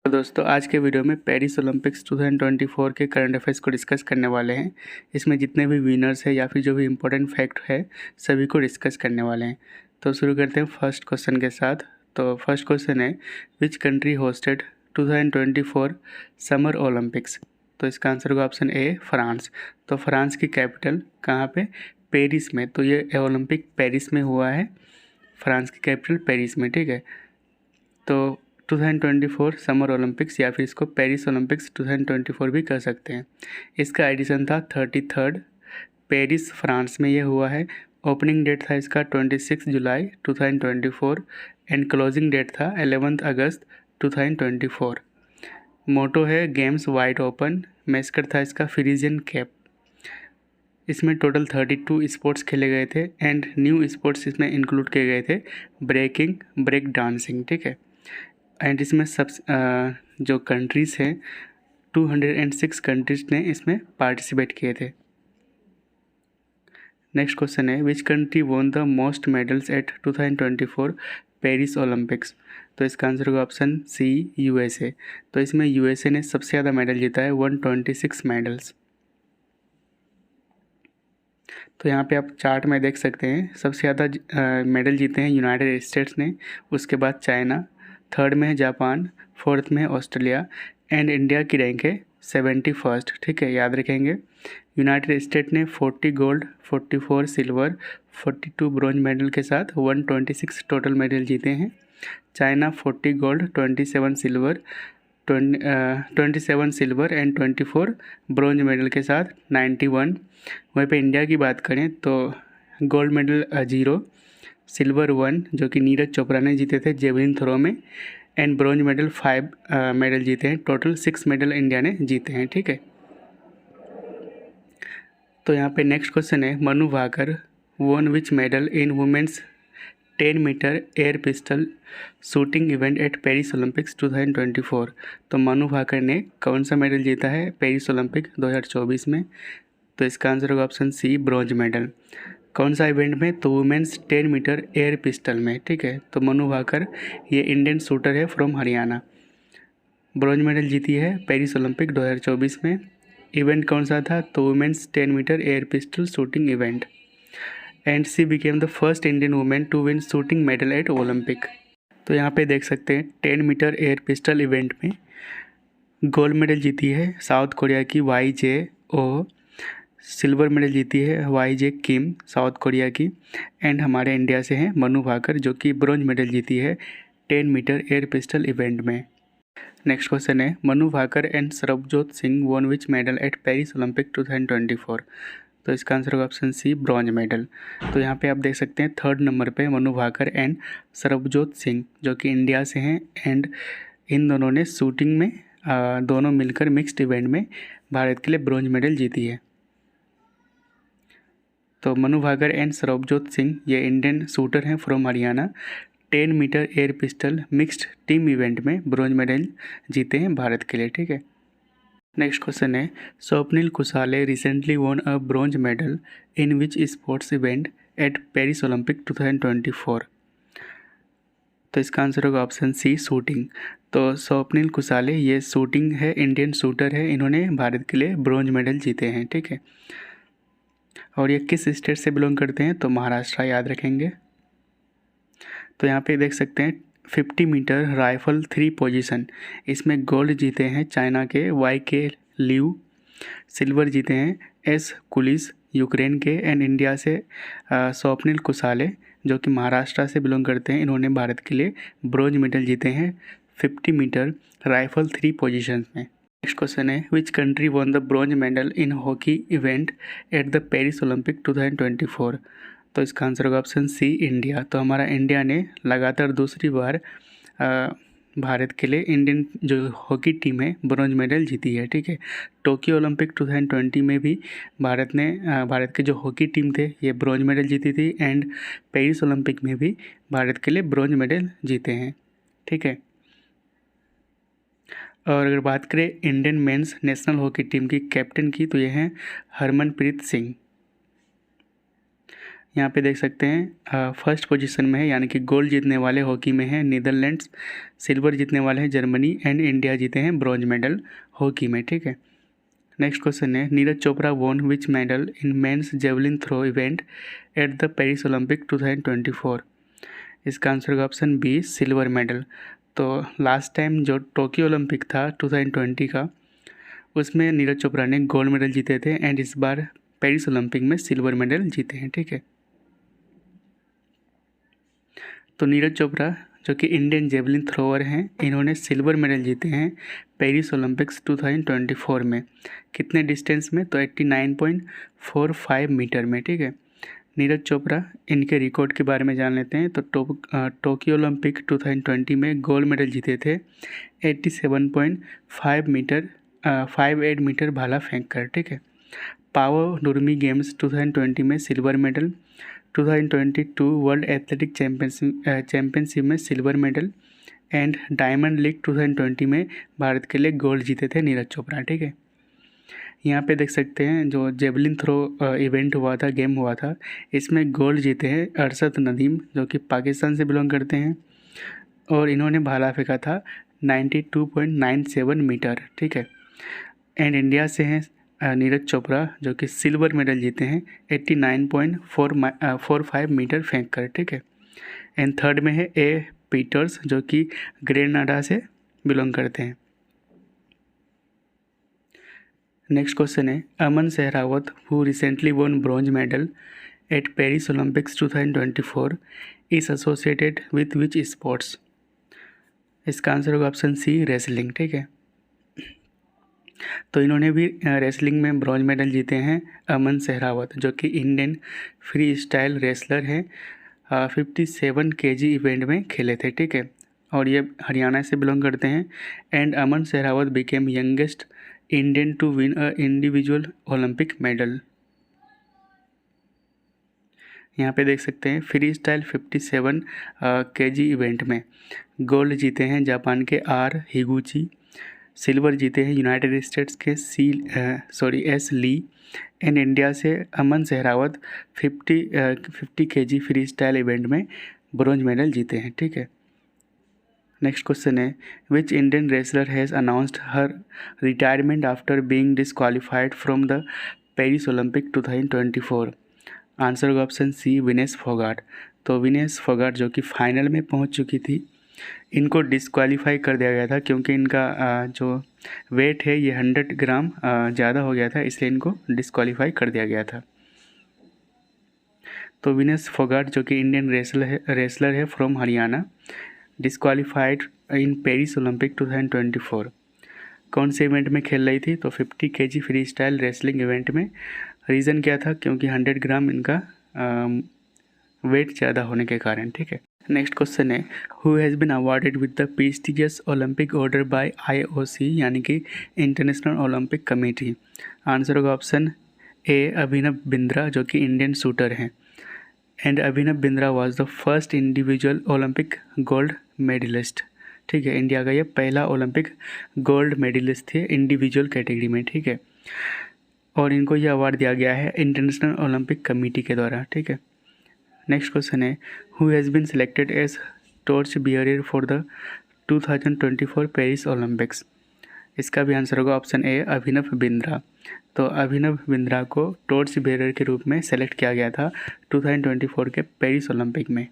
तो दोस्तों आज के वीडियो में पेरिस ओलंपिक्स 2024 के करंट अफेयर्स को डिस्कस करने वाले हैं। इसमें जितने भी विनर्स हैं या फिर जो भी इम्पोर्टेंट फैक्ट है सभी को डिस्कस करने वाले हैं। तो शुरू करते हैं फर्स्ट क्वेश्चन के साथ। तो फर्स्ट क्वेश्चन है, which country hosted 2024 summer Olympics. तो इसका आंसर होगा ऑप्शन ए, फ्रांस। तो फ्रांस की कैपिटल कहाँ पे? पेरिस में। तो ये ओलंपिक पेरिस में हुआ है, फ्रांस की कैपिटल पेरिस में। ठीक है, तो 2024 समर ओलंपिक्स या फिर इसको पेरिस ओलंपिक्स 2024 भी कह सकते हैं। इसका एडिशन था 33rd, पेरिस फ्रांस में ये हुआ है। ओपनिंग डेट था इसका 26 जुलाई 2024 एंड क्लोजिंग डेट था 11 अगस्त 2024। मोटो है गेम्स वाइड ओपन। मैस्कट था इसका फ्रीजियन कैप। इसमें टोटल 32 स्पोर्ट्स खेले गए थे एंड न्यू स्पोर्ट्स इसमें इंक्लूड किए गए थे, ब्रेकिंग, ब्रेक डांसिंग। ठीक है, एंड इसमें सब जो कंट्रीज़ हैं 206 कंट्रीज ने इसमें पार्टिसिपेट किए थे। नेक्स्ट क्वेश्चन है, which country won the most medals at 2024 Paris Olympics. तो इसका आंसर होगा ऑप्शन सी, यूएसए। तो इसमें यूएसए ने सबसे ज़्यादा मेडल जीता है, 126 मेडल्स। तो यहाँ पे आप चार्ट में देख सकते हैं सबसे ज़्यादा मेडल जीते हैं यूनाइटेड स्टेट्स ने, उसके बाद चाइना, थर्ड में है जापान, फोर्थ में है ऑस्ट्रेलिया एंड इंडिया की रैंक है 71st। ठीक है, याद रखेंगे। यूनाइटेड स्टेट ने 40 गोल्ड, 44 सिल्वर, 42 ब्रॉन्ज मेडल के साथ 126 टोटल मेडल जीते हैं। China 40 gold, 27 silver, 27 silver and 24 bronze medal के साथ 91। वहीं पे इंडिया की बात करें तो गोल्ड मेडल 0, सिल्वर 1 जो कि नीरज चोपड़ा ने जीते थे जेवलिन थ्रो में, एंड ब्रॉन्ज मेडल 5 मेडल जीते हैं। टोटल 6 मेडल इंडिया ने जीते हैं। ठीक है, तो यहाँ पे नेक्स्ट क्वेश्चन है, Manu Bhaker won which medal in women's 10 meter air pistol shooting event at Paris Olympics 2024। तो मनु भाकर ने कौन सा मेडल जीता है पेरिस ओलंपिक 2024 में? तो इसका आंसर होगा ऑप्शन सी, ब्रॉन्ज मेडल। कौन सा इवेंट में? तो वुमेन्स 10 मीटर एयर पिस्टल में। ठीक है, तो मनु भाकर ये इंडियन शूटर है फ्रॉम हरियाणा, ब्रॉन्ज मेडल जीती है पेरिस ओलंपिक 2024 में। इवेंट कौन सा था? तो women's 10 meter air pistol shooting event and she became the first Indian women to win shooting medal at Olympic. तो यहाँ पे देख सकते हैं 10 मीटर एयर पिस्टल इवेंट में गोल्ड मेडल जीती है साउथ कोरिया की YJO, सिल्वर मेडल जीती है YJ किम साउथ कोरिया की, एंड हमारे इंडिया से हैं मनु भाकर जो कि ब्रॉन्ज मेडल जीती है 10 मीटर एयर पिस्टल इवेंट में। नेक्स्ट क्वेश्चन है, Manu Bhaker and Sarabjot Singh won which medal at Paris Olympic 2024। तो इसका आंसर होगा ऑप्शन सी, ब्रॉन्ज मेडल। तो यहाँ पे आप देख सकते हैं 3rd नंबर पे मनु भाकर एंड सरबजोत सिंह जो कि इंडिया से हैं, एंड इन दोनों ने शूटिंग में दोनों मिलकर मिक्स्ड इवेंट में भारत के लिए ब्रॉन्ज मेडल जीती है। तो मनु भाकर एंड सरबजोत सिंह ये इंडियन शूटर हैं from Haryana, 10 meter air pistol mixed team event में ब्रॉन्ज मेडल जीते हैं भारत के लिए। ठीक है, नेक्स्ट क्वेश्चन है, Swapnil Kusale recently won a bronze medal in which sports event at Paris Olympic 2024। तो इसका आंसर होगा ऑप्शन सी, शूटिंग। तो स्वप्निल कुसाले ये शूटिंग है, इंडियन शूटर है, इन्होंने भारत के लिए ब्रॉन्ज मेडल जीते हैं। ठीक है, और ये किस स्टेट से बिलोंग करते हैं? तो महाराष्ट्र, याद रखेंगे। तो यहाँ पे देख सकते हैं 50 मीटर राइफल 3 पोजीशन, इसमें गोल्ड जीते हैं चाइना के YK लिू, सिल्वर जीते हैं S कुलिस यूक्रेन के, एंड इंडिया से स्वप्निल कुसाले जो कि महाराष्ट्र से बिलोंग करते हैं, इन्होंने भारत के लिए ब्रॉन्ज मेडल जीते हैं 50 मीटर राइफल 3 पोजीशन में। नेक्स्ट क्वेश्चन है, which country won the bronze medal in hockey event at the Paris Olympic 2024। तो इसका आंसर होगा ऑप्शन सी, इंडिया। तो हमारा इंडिया ने लगातार दूसरी बार भारत के लिए इंडियन जो हॉकी टीम है ब्रॉन्ज मेडल जीती है। ठीक है, टोक्यो ओलंपिक 2020 में भी भारत के जो हॉकी टीम थे ये ब्रॉन्ज मेडल जीती थी, एंड पेरिस ओलंपिक में भी भारत के लिए ब्रॉन्ज मेडल जीते हैं। ठीक है, और अगर बात करें Indian mains national hockey team की कैप्टन की, तो ये हैं हरमनप्रीत सिंह। यहाँ पे देख सकते हैं फर्स्ट पोजीशन में है, यानी कि गोल्ड जीतने वाले हॉकी में है नीदरलैंड्स, सिल्वर जीतने वाले हैं जर्मनी एंड इंडिया जीते हैं ब्रॉन्ज मेडल हॉकी में। ठीक है, नेक्स्ट क्वेश्चन है Neeraj Chopra won which medal in men's javelin throw event at the Paris Olympic 2024। इसका आंसर होगा ऑप्शन बी सिल्वर मेडल। तो लास्ट टाइम जो टोक्यो ओलंपिक था 2020 का, उसमें नीरज चोपड़ा ने गोल्ड मेडल जीते थे एंड इस बार पेरिस ओलंपिक में सिल्वर मेडल जीते हैं। ठीक है, तो नीरज चोपड़ा जो कि इंडियन जेवलिन थ्रोअर हैं, इन्होंने सिल्वर मेडल जीते हैं पेरिस ओलंपिक्स 2024 में। कितने डिस्टेंस में? तो 89.45 मीटर में। ठीक है, नीरज चोपड़ा, इनके रिकॉर्ड के बारे में जान लेते हैं। तो टोक्यो ओलंपिक 2020 में गोल्ड मेडल जीते थे 87.58 मीटर भाला फेंक कर। ठीक है, पावर नुर्मी गेम्स 2020 में silver medal, 2022 world athletic championship में silver medal and diamond league 2020 में भारत के लिए गोल्ड जीते थे नीरज चोपड़ा। ठीक है, यहाँ पे देख सकते हैं जो जेवलिन थ्रो इवेंट हुआ था, गेम हुआ था, इसमें गोल्ड जीते हैं अरशद नदीम जो कि पाकिस्तान से बिलोंग करते हैं, और इन्होंने भाला फेंका था 92.97 मीटर। ठीक है, एंड इंडिया से हैं नीरज चोपड़ा जो कि सिल्वर मेडल जीते हैं 89.45 मीटर फेंक कर। ठीक है, एंड थर्ड में है ए पीटर्स जो कि ग्रेनाडा से बिलोंग करते हैं। नेक्स्ट क्वेश्चन है Aman Sehrawat who recently won bronze medal at Paris Olympics 2024 is associated with which sports. इसका आंसर होगा ऑप्शन सी रेसलिंग। ठीक है, तो इन्होंने भी रेसलिंग में ब्रॉन्ज मेडल जीते हैं अमन सहरावत जो कि इंडियन फ्री स्टाइल रेसलर हैं, 57 केजी इवेंट में खेले थे। ठीक है, और ये हरियाणा से बिलोंग करते हैं। And Aman Sehrawat became youngest Indian to win a individual Olympic medal. यहाँ पे देख सकते हैं फ्री स्टाइल 57 केजी इवेंट में गोल्ड जीते हैं जापान के आर हिगुची, सिल्वर जीते हैं यूनाइटेड स्टेट्स के एस ली, एंड इंडिया से Aman Sehrawat 50 K G freestyle event में ब्रॉन्ज मेडल जीते हैं। ठीक है, नेक्स्ट क्वेश्चन है which Indian wrestler has announced her retirement after being disqualified from the Paris Olympic 2024। Answer होगा ऑप्शन सी विनेश फोगाट। तो विनेश फोगाट जो कि फाइनल में पहुंच चुकी थी, इनको डिसक्वालीफाई कर दिया गया था क्योंकि इनका जो वेट है ये 100 ग्राम ज़्यादा हो गया था, इसलिए इनको डिसक्वालीफाई कर दिया गया था। तो विनेश फोगाट जो कि इंडियन रेसलर है from Haryana, disqualified in Paris Olympic 2024। कौन से इवेंट में खेल रही थी? तो 50 K G free style wrestling event में। रीज़न क्या था? क्योंकि 100 ग्राम इनका वेट ज़्यादा होने के कारण। ठीक है, नेक्स्ट क्वेश्चन है who has been awarded with the prestigious Olympic order by IOC यानी कि इंटरनेशनल ओलंपिक कमेटी। आंसर होगा ऑप्शन ए अभिनव बिंद्रा जो कि इंडियन शूटर हैं। And Abhinav Bindra was the first individual Olympic gold medalist. ठीक है, इंडिया का ये पहला ओलंपिक गोल्ड मेडलिस्ट थे इंडिविजुअल कैटेगरी में। ठीक है, और इनको ये अवार्ड दिया गया है इंटरनेशनल ओलंपिक कमेटी के द्वारा। ठीक है, नेक्स्ट क्वेश्चन है who has been selected as torch bearer for the 2024 Paris Olympics. इसका भी आंसर होगा ऑप्शन ए अभिनव बिंद्रा। तो अभिनव बिंद्रा को टॉर्च बेरर के रूप में सेलेक्ट किया गया था 2024 के पेरिस ओलंपिक में।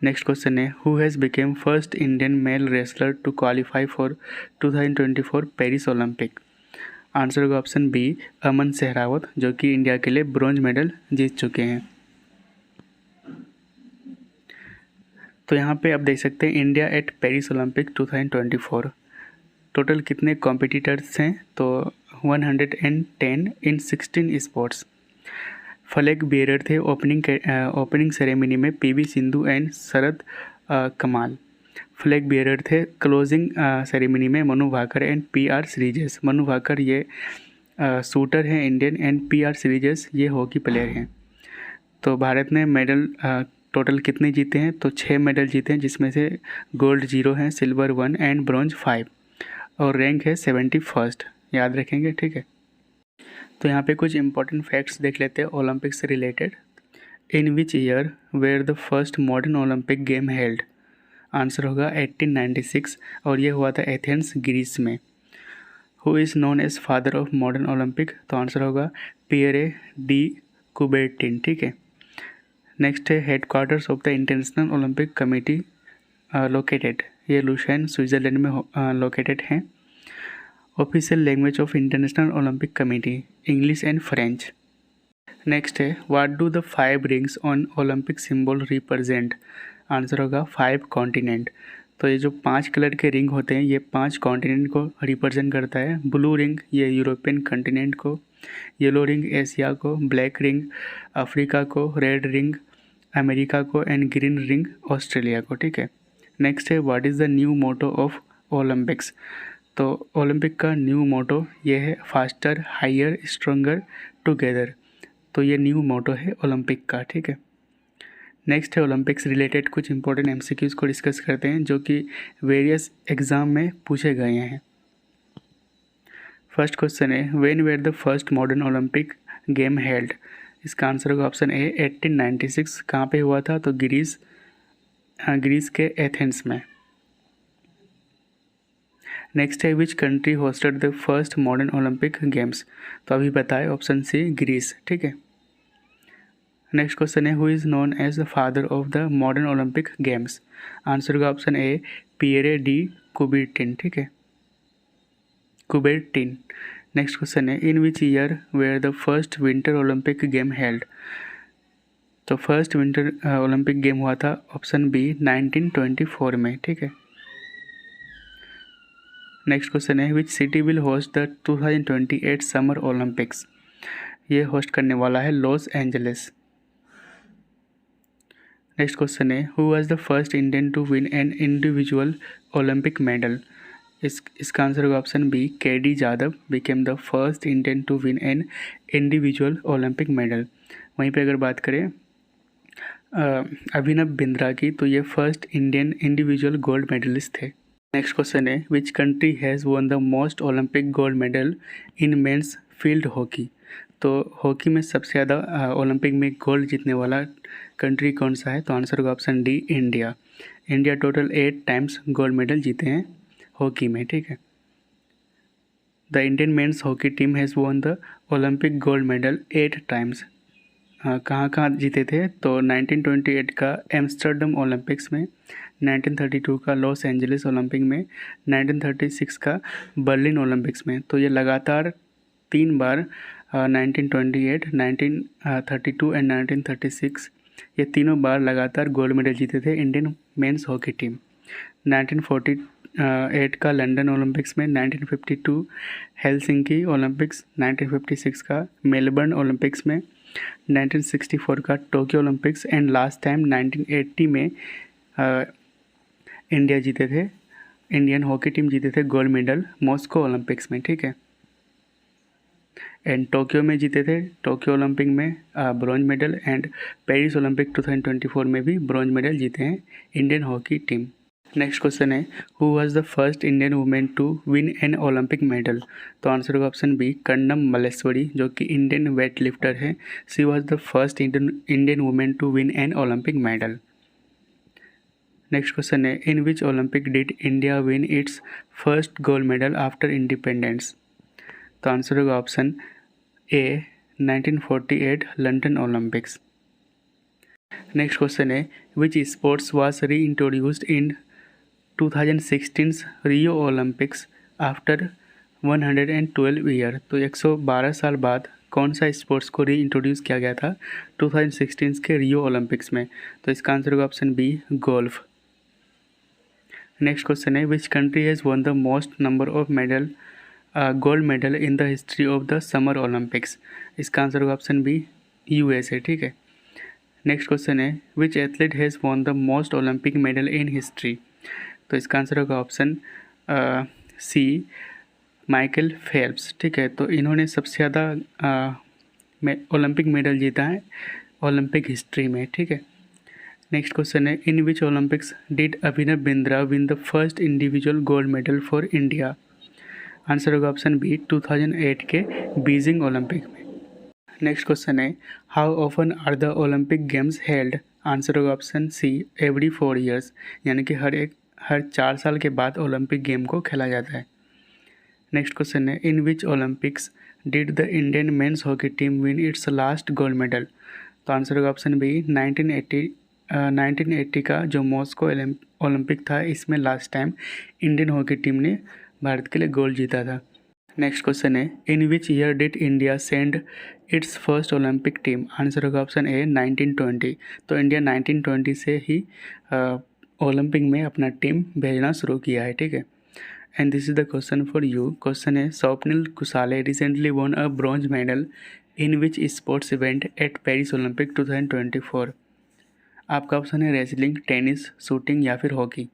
नेक्स्ट क्वेश्चन है who has become first Indian male wrestler to qualify for 2024 Paris Olympic. Answer होगा ऑप्शन बी अमन सहरावत जो कि इंडिया के लिए ब्रॉन्ज मेडल जीत चुके हैं। तो यहाँ पे आप देख सकते हैं India at Paris Olympic 2024 total कितने कॉम्पिटिटर्स हैं? तो 110 इन 16 स्पोर्ट्स। फ्लैग बियरर थे ओपनिंग सेरेमनी में PV सिंधु एंड शरद कमाल। फ्लैग बियरर थे क्लोजिंग सेरेमनी में मनु भाकर एंड PR श्रीजेश। मनु भाकर ये शूटर हैं इंडियन एंड PR श्रीजेश ये हॉकी प्लेयर हैं। तो भारत ने मेडल टोटल कितने जीते हैं? तो 6 मेडल जीते हैं जिसमें से गोल्ड 0 हैं, सिल्वर 1 एंड ब्रॉन्ज 5 और रैंक है 71st, याद रखेंगे। ठीक है, तो यहाँ पे कुछ इंपॉर्टेंट फैक्ट्स देख लेते हैं ओलंपिक से related. In which year were the first modern Olympic game held? Answer होगा 1896 और ये हुआ था एथेंस ग्रीस में। Who is known as father of modern Olympic? तो आंसर होगा पियरे डी कुबेर्टिन। ठीक है। नेक्स्ट है headquarters of the international Olympic committee located? ये लुशैन स्विट्ज़रलैंड में लोकेटेड हैं। Official language of international Olympic committee English and French. Next है what do the 5 rings on Olympic symbol represent? Answer होगा 5 continent. तो ये जो 5 colour के ring होते हैं ये 5 कॉन्टिनेंट को रिप्रेजेंट करता है। ब्लू रिंग ये यूरोपियन कॉन्टिनेंट को, येलो रिंग एशिया को, ब्लैक रिंग अफ्रीका को, रेड रिंग अमेरिका को एंड ग्रीन रिंग ऑस्ट्रेलिया को। ठीक है। नेक्स्ट है what is the new motto of Olympics? तो ओलंपिक का न्यू मोटो ये है फास्टर हायर स्ट्रॉन्गर टुगेदर। तो ये न्यू मोटो है ओलंपिक का। ठीक है। नेक्स्ट है ओलंपिक्स रिलेटेड कुछ इंपॉर्टेंट एमसीक्यूज़ को डिस्कस करते हैं जो कि वेरियस एग्ज़ाम में पूछे गए हैं। फर्स्ट क्वेश्चन है when were the first modern Olympic game held? इसका आंसर होगा ऑप्शन ए 1896। कहाँ पे हुआ था? तो ग्रीस के एथेंस में। नेक्स्ट है which country hosted the first modern Olympic games? तो अभी बताए ऑप्शन सी ग्रीस। ठीक है। नेक्स्ट क्वेश्चन है who is known as the father of the modern Olympic games? Answer होगा option A Pierre de Coubertin. ठीक है, कुबेर्टिन। नेक्स्ट क्वेश्चन है in which year were the first winter Olympic game held? तो first winter Olympic game हुआ था option B 1924 में। ठीक है। नेक्स्ट क्वेश्चन है which city will host the 2028 summer Olympics? ये होस्ट करने वाला है लॉस एंजलिस। नेक्स्ट क्वेश्चन है who was the first Indian to win an individual Olympic medal? इसका आंसर होगा option B K D. Jadhav became the first Indian to win an individual Olympic medal. वहीं पे अगर बात करें अभिनव बिंद्रा की, तो ये first Indian individual gold medalist थे। नेक्स्ट क्वेश्चन है which country has won the most Olympic gold medal in men's field hockey? तो हॉकी में सबसे ज़्यादा ओलंपिक में गोल्ड जीतने वाला कंट्री कौन सा है? तो आंसर होगा option D India. India total 8 times gold medal जीते हैं हॉकी में। ठीक है। The Indian men's hockey team has won the Olympic gold medal 8 times. कहाँ कहाँ जीते थे? तो 1928 का एम्स्टर्डम ओलंपिक्स में, 1932 का लॉस एंजलिस ओलंपिक में, 1936 का बर्लिन ओलंपिक्स में। तो ये लगातार 3 बार 1928, 1932 एंड 1936 ये तीनों बार लगातार गोल्ड मेडल जीते थे इंडियन मेंस हॉकी टीम। 1948 का लंदन ओलंपिक्स में, 1952 हेलसिंकी ओलंपिक्स, 1956 का मेलबर्न ओलंपिक्स में, 1964 का Tokyo Olympics and last time 1980 में इंडिया जीते थे, इंडियन हॉकी टीम जीते थे गोल्ड मेडल मॉस्को ओलंपिक्स में। ठीक है। एंड टोक्यो में जीते थे, टोक्यो ओलंपिक में bronze medal and Paris Olympic 2024 में भी ब्रॉन्ज मेडल जीते हैं Indian hockey team. Next question है who was the first Indian women to win an Olympic medal? तो आंसर होगा ऑप्शन बी कन्नम मल्लेश्वरी, जो कि इंडियन वेट लिफ्टर है। She was the first Indian women to win an Olympic medal. Next question है in which Olympic did India win it's first gold medal after independence? तो answer होगा option ए 1948 London Olympics. Next question है विच sports was री introduced in 2016 Rio Olympics after 112 year? तो 112 साल बाद कौन सा स्पोर्ट्स को री इंट्रोड्यूस किया गया था 2016 के रियो ओलंपिक्स में? तो इसका आंसर होगा option B golf. Next question है which country has won the most number of medal gold medal in the history of the summer Olympics? इसका आंसर होगा ऑप्शन बी USA। ठीक है। नेक्स्ट क्वेश्चन है which athlete has won the most Olympic medal in history? तो इसका answer होगा option सी Michael Phelps. ठीक है। तो इन्होंने सबसे ज़्यादा ओलंपिक मेडल जीता है ओलंपिक हिस्ट्री में। ठीक है। नेक्स्ट क्वेश्चन है in which Olympics did Abhinav Bindra win the first individual gold medal for India? Answer होगा ऑप्शन बी 2008 के बीजिंग ओलंपिक में। नेक्स्ट क्वेश्चन है how often are the Olympic games held. Answer होगा option C every 4 years, यानी कि हर 4 साल के बाद ओलंपिक गेम को खेला जाता है। नेक्स्ट क्वेश्चन है in which Olympics did the Indian men's hockey team win its last gold medal. तो आंसर होगा ऑप्शन बी 1980 का जो मॉस्को ओलंपिक था, इसमें last time Indian hockey team ने भारत के लिए गोल्ड जीता था। नेक्स्ट क्वेश्चन है in which year did India send its first Olympic team. Answer होगा ऑप्शन ए 1920। तो इंडिया 1920 से ही ओलंपिक में अपना टीम भेजना शुरू किया है, ठीक है। And this is the question for you. Question है Swapnil Kusale recently won a bronze medal in which sports event at Paris Olympic 2024। आपका ऑप्शन है रेसलिंग, टेनिस, शूटिंग या फिर हॉकी।